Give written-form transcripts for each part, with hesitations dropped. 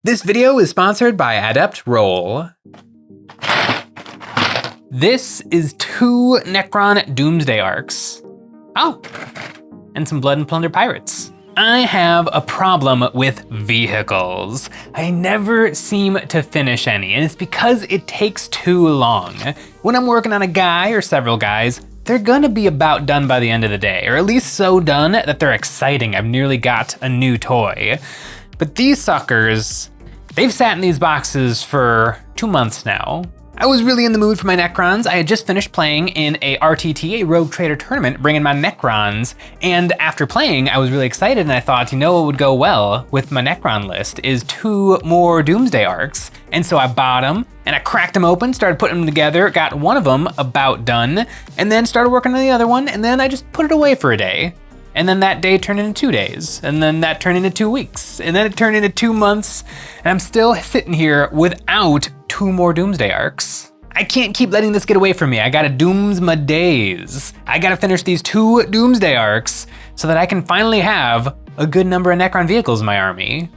This video is sponsored by Adept Roll. This is 2 Necron Doomsday Arcs. Oh, and some Blood and Plunder Pirates. I have a problem with vehicles. I never seem to finish any, and it's because it takes too long. When I'm working on a guy or several guys, they're gonna be about done by the end of the day, or at least so done that they're exciting. I've nearly got a new toy. But these suckers, they've sat in these boxes for 2 months now. I was really in the mood for my Necrons. I had just finished playing in a RTT, a Rogue Trader tournament, bringing my Necrons. And after playing, I was really excited and I thought, you know what would go well with my Necron list is 2 more Doomsday Arcs. And so I bought them and I cracked them open, started putting them together, got one of them about done, and then started working on the other one, and then I just put it away for a day. And then that day turned into 2 days, and then that turned into 2 weeks, and then it turned into 2 months, and I'm still sitting here without 2 more Doomsday Arcs. I can't keep letting this get away from me. I gotta dooms my days. I gotta finish these 2 Doomsday Arcs so that I can finally have a good number of Necron vehicles in my army,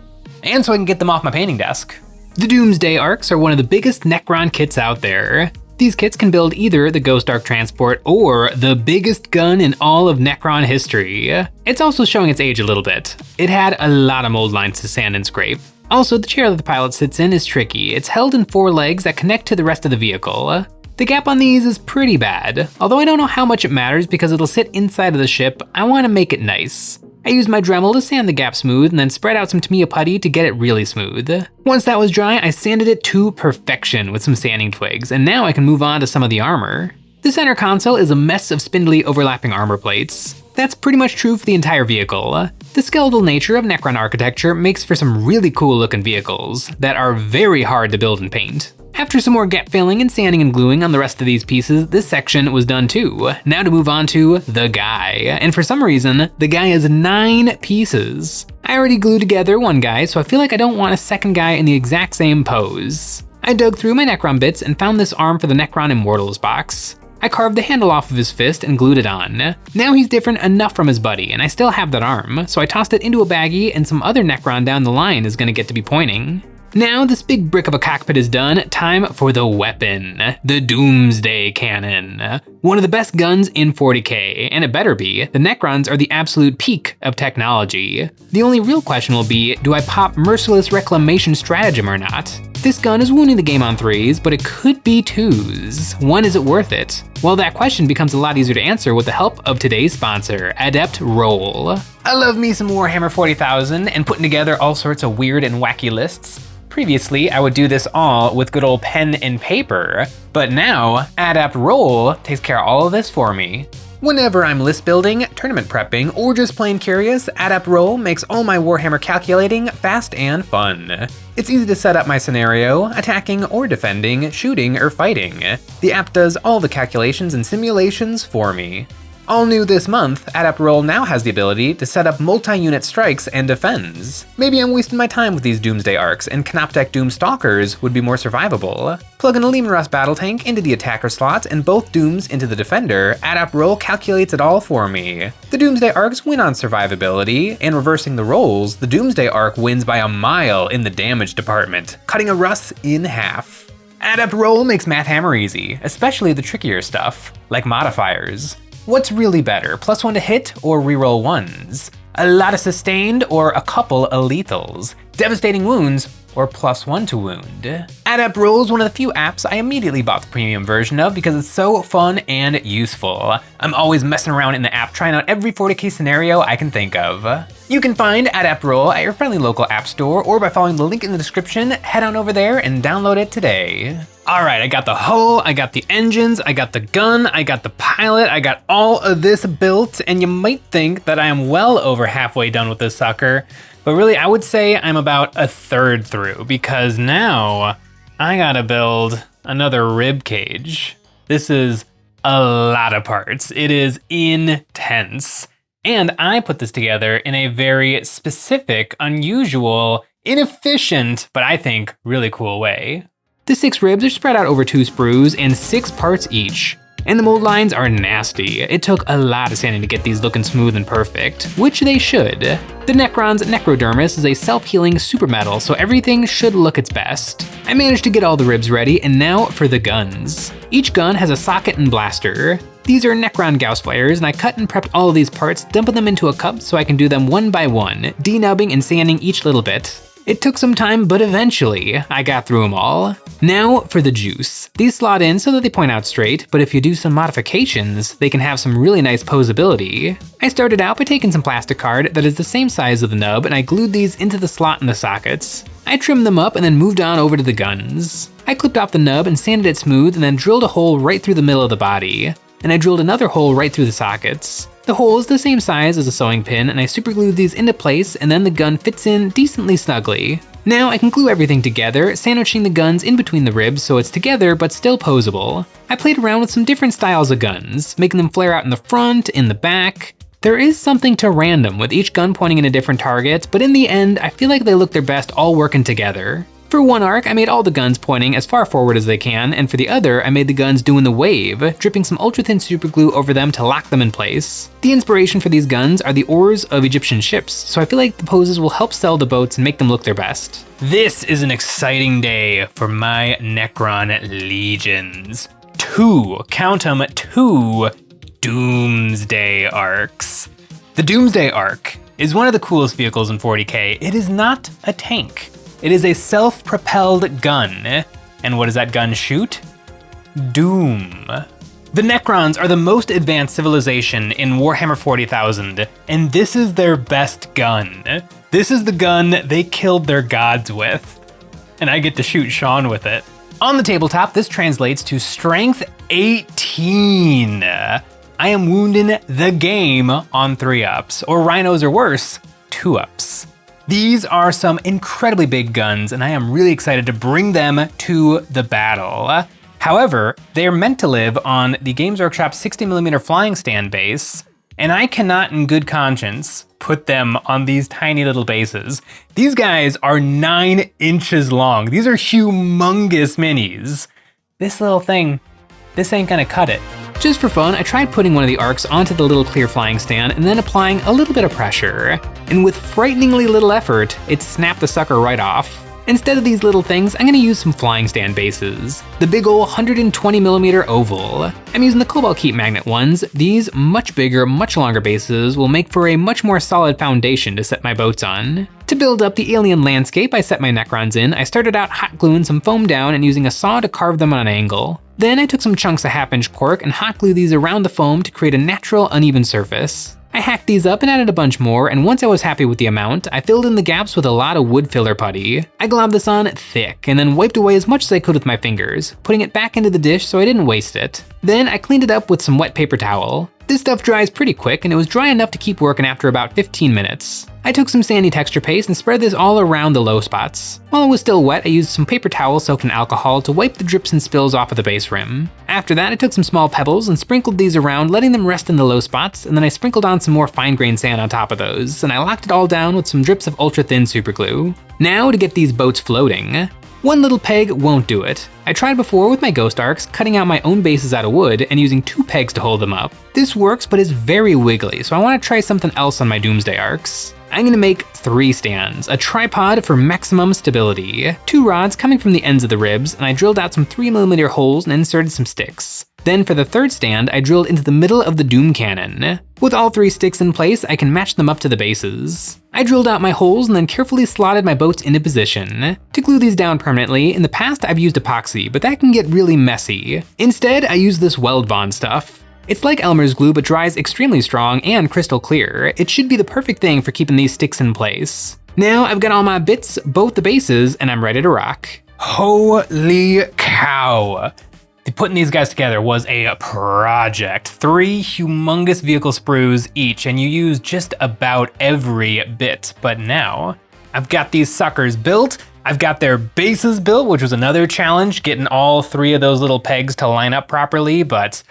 and so I can get them off my painting desk. The Doomsday Arcs are one of the biggest Necron kits out there. These kits can build either the Ghost Arc Transport or the biggest gun in all of Necron history. It's also showing its age a little bit. It had a lot of mold lines to sand and scrape. Also, the chair that the pilot sits in is tricky. It's held in 4 legs that connect to the rest of the vehicle. The gap on these is pretty bad, although I don't know how much it matters because it'll sit inside of the ship. I want to make it nice. I used my Dremel to sand the gap smooth and then spread out some Tamiya putty to get it really smooth. Once that was dry, I sanded it to perfection with some sanding twigs, and now I can move on to some of the armor. The center console is a mess of spindly overlapping armor plates. That's pretty much true for the entire vehicle. The skeletal nature of Necron architecture makes for some really cool looking vehicles that are very hard to build and paint. After some more gap filling and sanding and gluing on the rest of these pieces, this section was done too. Now to move on to the guy. And for some reason, the guy is 9 pieces. I already glued together one guy, so I feel like I don't want a second guy in the exact same pose. I dug through my Necron bits and found this arm for the Necron Immortals box. I carved the handle off of his fist and glued it on. Now he's different enough from his buddy, and I still have that arm, so I tossed it into a baggie and some other Necron down the line is gonna get to be pointing. Now this big brick of a cockpit is done, time for the weapon, the Doomsday Cannon. One of the best guns in 40k, and it better be. The Necrons are the absolute peak of technology. The only real question will be, do I pop Merciless Reclamation Stratagem or not? This gun is winning the game on 3s, but it could be 2s. When is it worth it? Well, that question becomes a lot easier to answer with the help of today's sponsor, Adept Roll. I love me some Warhammer 40,000 and putting together all sorts of weird and wacky lists. Previously, I would do this all with good old pen and paper, but now Adept Roll takes care of all of this for me. Whenever I'm list building, tournament prepping, or just plain curious, Adept Roll makes all my Warhammer calculating fast and fun. It's easy to set up my scenario, attacking or defending, shooting or fighting. The app does all the calculations and simulations for me. All new this month, Adept Roll now has the ability to set up multi-unit strikes and defends. Maybe I'm wasting my time with these Doomsday Arcs, and Canoptech Doomstalkers would be more survivable. Plug in a Leman Russ battle tank into the attacker slots and both Dooms into the defender, Adept Roll calculates it all for me. The Doomsday Arcs win on survivability, and reversing the roles, the Doomsday Arc wins by a mile in the damage department, cutting a Russ in half. Adept Roll makes Mathhammer easy, especially the trickier stuff, like modifiers. What's really better, +1 to hit or reroll 1s? A lot of sustained or a couple of lethals? Devastating wounds or +1 to wound? Adept Roll is one of the few apps I immediately bought the premium version of because it's so fun and useful. I'm always messing around in the app trying out every 40k scenario I can think of. You can find Adept Roll at your friendly local app store or by following the link in the description. Head on over there and download it today. All right, I got the hull, I got the engines, I got the gun, I got the pilot, I got all of this built, and you might think that I am well over halfway done with this sucker, but really I would say I'm about a third through because now I gotta build another rib cage. This is a lot of parts. It is intense. And I put this together in a very specific, unusual, inefficient, but I think really cool way. The 6 ribs are spread out over 2 sprues and 6 parts each. And the mold lines are nasty. It took a lot of sanding to get these looking smooth and perfect, which they should. The Necron's Necrodermis is a self-healing super metal, so everything should look its best. I managed to get all the ribs ready, and now for the guns. Each gun has a socket and blaster. These are Necron Gauss flares, and I cut and prepped all of these parts, dumping them into a cup so I can do them one by one, denubbing and sanding each little bit. It took some time, but eventually, I got through them all. Now for the juice. These slot in so that they point out straight, but if you do some modifications, they can have some really nice posability. I started out by taking some plastic card that is the same size of the nub, and I glued these into the slot in the sockets. I trimmed them up and then moved on over to the guns. I clipped off the nub and sanded it smooth and then drilled a hole right through the middle of the body. And I drilled another hole right through the sockets. The hole is the same size as a sewing pin, and I superglued these into place, and then the gun fits in decently snugly. Now I can glue everything together, sandwiching the guns in between the ribs so it's together but still posable. I played around with some different styles of guns, making them flare out in the front, in the back. There is something to random with each gun pointing in a different target, but in the end, I feel like they look their best all working together. For one arc, I made all the guns pointing as far forward as they can, and for the other, I made the guns doing the wave, dripping some ultra-thin superglue over them to lock them in place. The inspiration for these guns are the oars of Egyptian ships, so I feel like the poses will help sell the boats and make them look their best. This is an exciting day for my Necron legions. Count 'em, 2 Doomsday Arcs. The Doomsday Arc is one of the coolest vehicles in 40k. It is not a tank. It is a self-propelled gun. And what does that gun shoot? Doom. The Necrons are the most advanced civilization in Warhammer 40,000, and this is their best gun. This is the gun they killed their gods with. And I get to shoot Sean with it. On the tabletop, this translates to Strength 18. I am wounding the game on 3-ups, or rhinos or worse, 2-ups. These are some incredibly big guns, and I am really excited to bring them to the battle. However, they are meant to live on the Games Workshop 60mm flying stand base, and I cannot in good conscience put them on these tiny little bases. These guys are 9 inches long. These are humongous minis. This little thing, this ain't gonna cut it. Just for fun, I tried putting one of the arcs onto the little clear flying stand and then applying a little bit of pressure. And with frighteningly little effort, it snapped the sucker right off. Instead of these little things, I'm gonna use some flying stand bases. The big ol' 120mm oval. I'm using the Cobalt Keep Magnet ones. These much bigger, much longer bases will make for a much more solid foundation to set my boats on. To build up the alien landscape I set my Necrons in, I started out hot gluing some foam down and using a saw to carve them on an angle. Then I took some chunks of 1/2-inch cork and hot glued these around the foam to create a natural uneven surface. I hacked these up and added a bunch more, and once I was happy with the amount, I filled in the gaps with a lot of wood filler putty. I globbed this on thick and then wiped away as much as I could with my fingers, putting it back into the dish so I didn't waste it. Then I cleaned it up with some wet paper towel. This stuff dries pretty quick, and it was dry enough to keep working after about 15 minutes. I took some sandy texture paste and spread this all around the low spots. While it was still wet, I used some paper towel soaked in alcohol to wipe the drips and spills off of the base rim. After that, I took some small pebbles and sprinkled these around, letting them rest in the low spots, and then I sprinkled on some more fine-grained sand on top of those, and I locked it all down with some drips of ultra-thin superglue. Now to get these boats floating. One little peg won't do it. I tried before with my ghost arcs, cutting out my own bases out of wood and using 2 pegs to hold them up. This works, but is very wiggly, so I want to try something else on my Doomsday Arcs. I'm gonna make 3 stands, a tripod for maximum stability, 2 rods coming from the ends of the ribs, and I drilled out some 3mm holes and inserted some sticks. Then for the third stand, I drilled into the middle of the Doom cannon. With all 3 sticks in place, I can match them up to the bases. I drilled out my holes and then carefully slotted my boats into position. To glue these down permanently, in the past I've used epoxy, but that can get really messy. Instead, I use this weld bond stuff. It's like Elmer's glue, but dries extremely strong and crystal clear. It should be the perfect thing for keeping these sticks in place. Now I've got all my bits, both the bases, and I'm ready to rock. Holy cow! Putting these guys together was a project. 3 humongous vehicle sprues each, and you use just about every bit. But now, I've got these suckers built, I've got their bases built, which was another challenge, getting all 3 of those little pegs to line up properly, but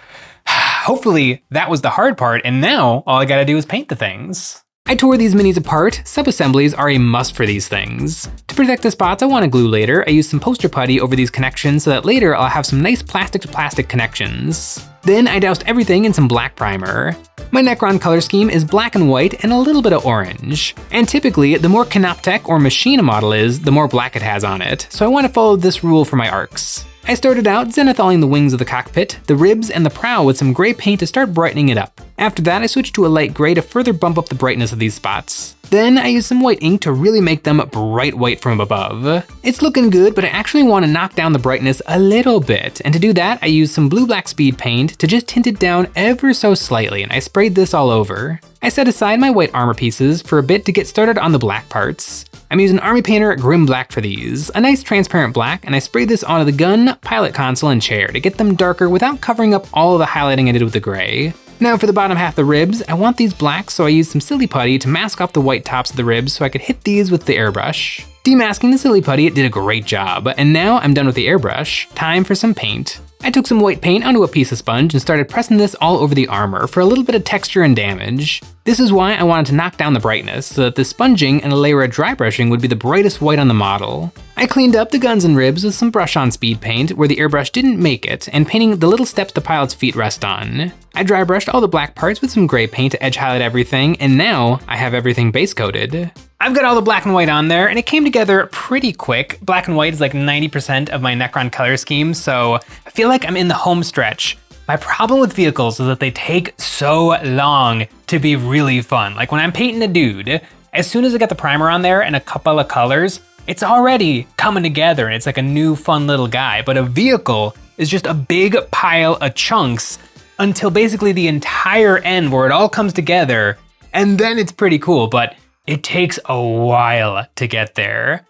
hopefully that was the hard part, and now all I gotta do is paint the things. I tore these minis apart. Sub-assemblies are a must for these things. To protect the spots I want to glue later, I used some poster putty over these connections so that later I'll have some nice plastic to plastic connections. Then I doused everything in some black primer. My Necron color scheme is black and white and a little bit of orange. And typically, the more Canoptech or machine a model is, the more black it has on it, so I want to follow this rule for my arcs. I started out zenithaling the wings of the cockpit, the ribs, and the prow with some gray paint to start brightening it up. After that, I switched to a light gray to further bump up the brightness of these spots. Then I used some white ink to really make them bright white from above. It's looking good, but I actually want to knock down the brightness a little bit, and to do that, I used some blue-black speed paint to just tint it down ever so slightly, and I sprayed this all over. I set aside my white armor pieces for a bit to get started on the black parts. I'm using Army Painter Grim Black for these, a nice transparent black, and I sprayed this onto the gun, pilot console, and chair to get them darker without covering up all of the highlighting I did with the gray. Now for the bottom half of the ribs, I want these black, so I used some silly putty to mask off the white tops of the ribs so I could hit these with the airbrush. Demasking the silly putty did a great job, and now I'm done with the airbrush. Time for some paint. I took some white paint onto a piece of sponge and started pressing this all over the armor for a little bit of texture and damage. This is why I wanted to knock down the brightness, so that the sponging and a layer of dry brushing would be the brightest white on the model. I cleaned up the guns and ribs with some brush-on speed paint where the airbrush didn't make it, and painting the little steps the pilot's feet rest on. I dry brushed all the black parts with some gray paint to edge highlight everything, and now I have everything base coated. I've got all the black and white on there, and it came together pretty quick. Black and white is like 90% of my Necron color scheme, so I feel like I'm in the home stretch. My problem with vehicles is that they take so long to be really fun. Like when I'm painting a dude, as soon as I get the primer on there and a couple of colors, it's already coming together and it's like a new fun little guy. But a vehicle is just a big pile of chunks until basically the entire end where it all comes together, and then it's pretty cool, but it takes a while to get there.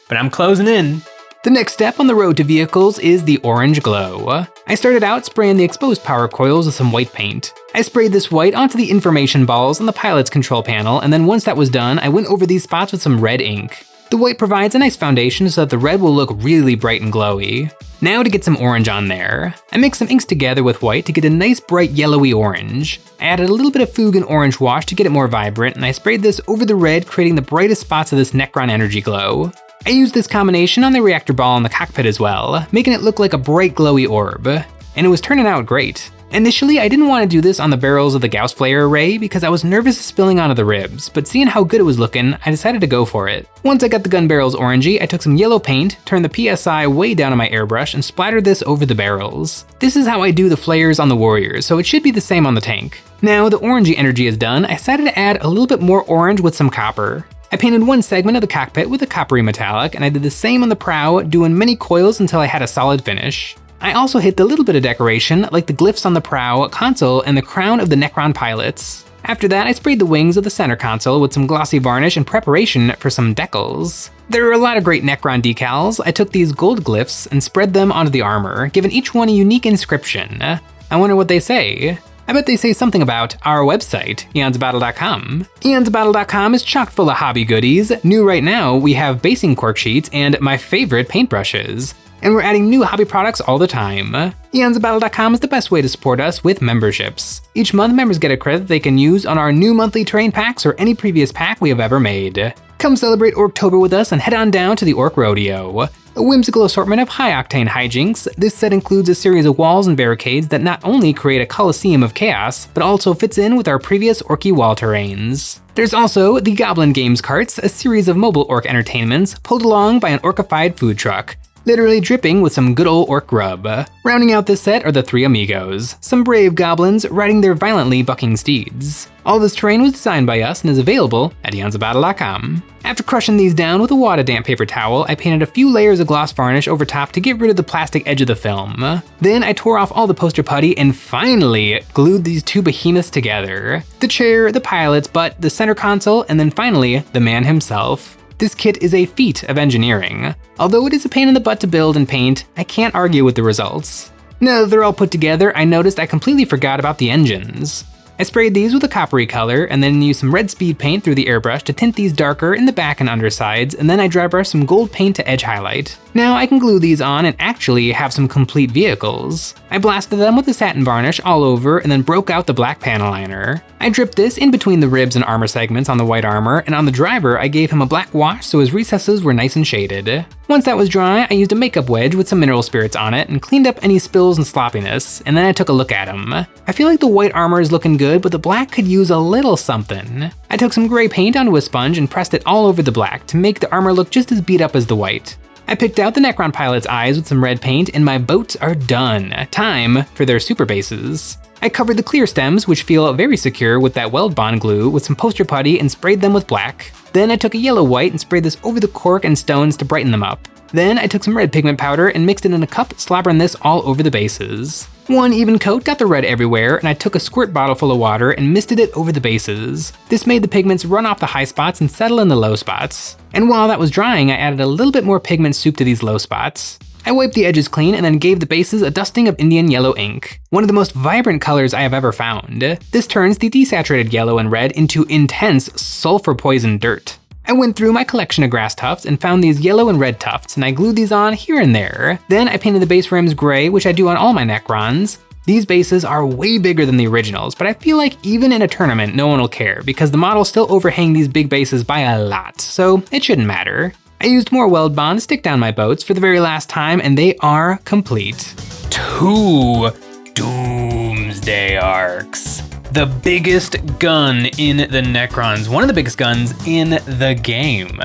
But I'm closing in. The next step on the road to vehicles is the orange glow. I started out spraying the exposed power coils with some white paint. I sprayed this white onto the information balls on the pilot's control panel, and then once that was done, I went over these spots with some red ink. The white provides a nice foundation so that the red will look really bright and glowy. Now to get some orange on there. I mixed some inks together with white to get a nice bright yellowy orange. I added a little bit of Fugan orange wash to get it more vibrant, and I sprayed this over the red, creating the brightest spots of this Necron energy glow. I used this combination on the reactor ball in the cockpit as well, making it look like a bright glowy orb. And it was turning out great. Initially, I didn't want to do this on the barrels of the Gauss flare array because I was nervous of spilling onto the ribs, but seeing how good it was looking, I decided to go for it. Once I got the gun barrels orangey, I took some yellow paint, turned the PSI way down on my airbrush, and splattered this over the barrels. This is how I do the flares on the Warriors, so it should be the same on the tank. Now the orangey energy is done, I decided to add a little bit more orange with some copper. I painted one segment of the cockpit with a coppery metallic, and I did the same on the prow, doing many coils until I had a solid finish. I also hit the little bit of decoration, like the glyphs on the prow, console, and the crown of the Necron pilots. After that, I sprayed the wings of the center console with some glossy varnish in preparation for some decals. There are a lot of great Necron decals. I took these gold glyphs and spread them onto the armor, giving each one a unique inscription. I wonder what they say. I bet they say something about our website, EonsOfBattle.com. EonsOfBattle.com is chock full of hobby goodies. New right now, we have basing cork sheets and my favorite paintbrushes. And we're adding new hobby products all the time. EonsOfBattle.com is the best way to support us with memberships. Each month, members get a credit they can use on our new monthly terrain packs or any previous pack we have ever made. Come celebrate Orktober with us and head on down to the Orc Rodeo. A whimsical assortment of high-octane hijinks, this set includes a series of walls and barricades that not only create a coliseum of chaos, but also fits in with our previous Orky wall terrains. There's also the Goblin Games Carts, a series of mobile orc entertainments pulled along by an orcified food truck, literally dripping with some good old orc grub. Rounding out this set are the three amigos, some brave goblins riding their violently bucking steeds. All this terrain was designed by us and is available at EonsOfBattle.com. After crushing these down with a water-damp paper towel, I painted a few layers of gloss varnish over top to get rid of the plastic edge of the film. Then I tore off all the poster putty and finally glued these two behemoths together. The chair, the pilot's butt, the center console, and then finally, the man himself. This kit is a feat of engineering. Although it is a pain in the butt to build and paint, I can't argue with the results. Now that they're all put together, I noticed I completely forgot about the engines. I sprayed these with a coppery color and then used some red speed paint through the airbrush to tint these darker in the back and undersides, and then I dry brushed some gold paint to edge highlight. Now I can glue these on and actually have some complete vehicles. I blasted them with the satin varnish all over and then broke out the black panel liner. I dripped this in between the ribs and armor segments on the white armor, and on the driver I gave him a black wash so his recesses were nice and shaded. Once that was dry, I used a makeup wedge with some mineral spirits on it and cleaned up any spills and sloppiness, and then I took a look at them. I feel like the white armor is looking good, but the black could use a little something. I took some gray paint onto a sponge and pressed it all over the black to make the armor look just as beat up as the white. I picked out the Necron pilot's eyes with some red paint, and my boats are done. Time for their super bases. I covered the clear stems, which feel very secure, with that weld bond glue with some poster putty and sprayed them with black. Then I took a yellow white and sprayed this over the cork and stones to brighten them up. Then I took some red pigment powder and mixed it in a cup, slobbering this all over the bases. One even coat got the red everywhere, and I took a squirt bottle full of water and misted it over the bases. This made the pigments run off the high spots and settle in the low spots. And while that was drying, I added a little bit more pigment soup to these low spots. I wiped the edges clean and then gave the bases a dusting of Indian yellow ink, one of the most vibrant colors I have ever found. This turns the desaturated yellow and red into intense sulfur poison dirt. I went through my collection of grass tufts and found these yellow and red tufts, and I glued these on here and there. Then I painted the base rims gray, which I do on all my Necrons. These bases are way bigger than the originals, but I feel like even in a tournament, no one will care because the models still overhang these big bases by a lot, so it shouldn't matter. I used more weld bond to stick down my boats for the very last time, and they are complete. 2 Doomsday Arcs. The biggest gun in the Necrons, one of the biggest guns in the game.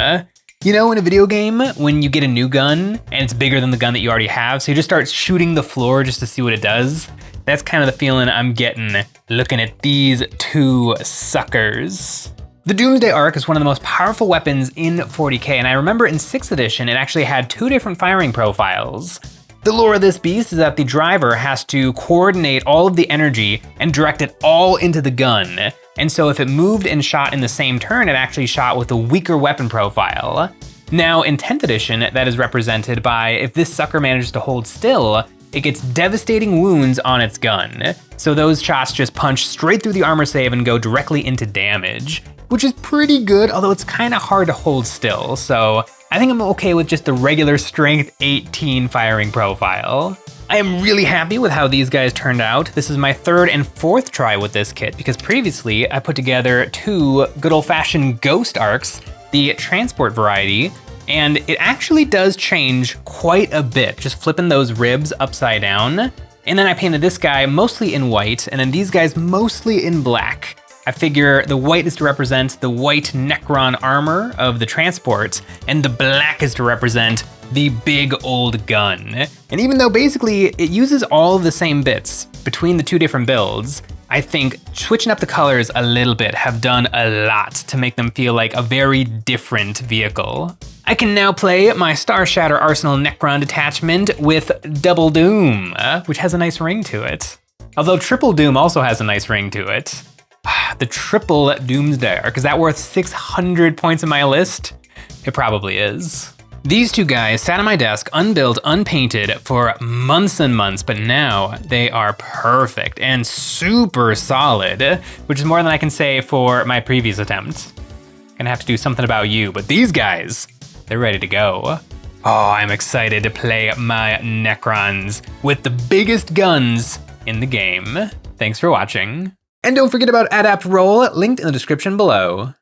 You know, in a video game, when you get a new gun and it's bigger than the gun that you already have, so you just start shooting the floor just to see what it does. That's kind of the feeling I'm getting looking at these 2 suckers. The Doomsday Arc is one of the most powerful weapons in 40k, and I remember in 6th edition, it actually had 2 different firing profiles. The lore of this beast is that the driver has to coordinate all of the energy and direct it all into the gun. And so if it moved and shot in the same turn, it actually shot with a weaker weapon profile. Now in 10th edition, that is represented by if this sucker manages to hold still, it gets devastating wounds on its gun. So those shots just punch straight through the armor save and go directly into damage, which is pretty good, although it's kind of hard to hold still. So I think I'm okay with just the regular strength 18 firing profile. I am really happy with how these guys turned out. This is my 3rd and 4th try with this kit because previously I put together 2 good old-fashioned ghost arcs, the transport variety, and it actually does change quite a bit, just flipping those ribs upside down. And then I painted this guy mostly in white, and then these guys mostly in black. I figure the white is to represent the white Necron armor of the transport, and the black is to represent the big old gun. And even though basically it uses all of the same bits between the 2 different builds, I think switching up the colors a little bit have done a lot to make them feel like a very different vehicle. I can now play my Star Shatter Arsenal Necron detachment with Double Doom, which has a nice ring to it. Although Triple Doom also has a nice ring to it. The triple Doomsday Arc, is that worth 600 points in my list? It probably is. These 2 guys sat on my desk, unbuilt, unpainted for months and months, but now they are perfect and super solid, which is more than I can say for my previous attempt. Gonna have to do something about you, but these guys, they're ready to go. Oh, I'm excited to play my Necrons with the biggest guns in the game. Thanks for watching. And don't forget about Adept Roll, linked in the description below.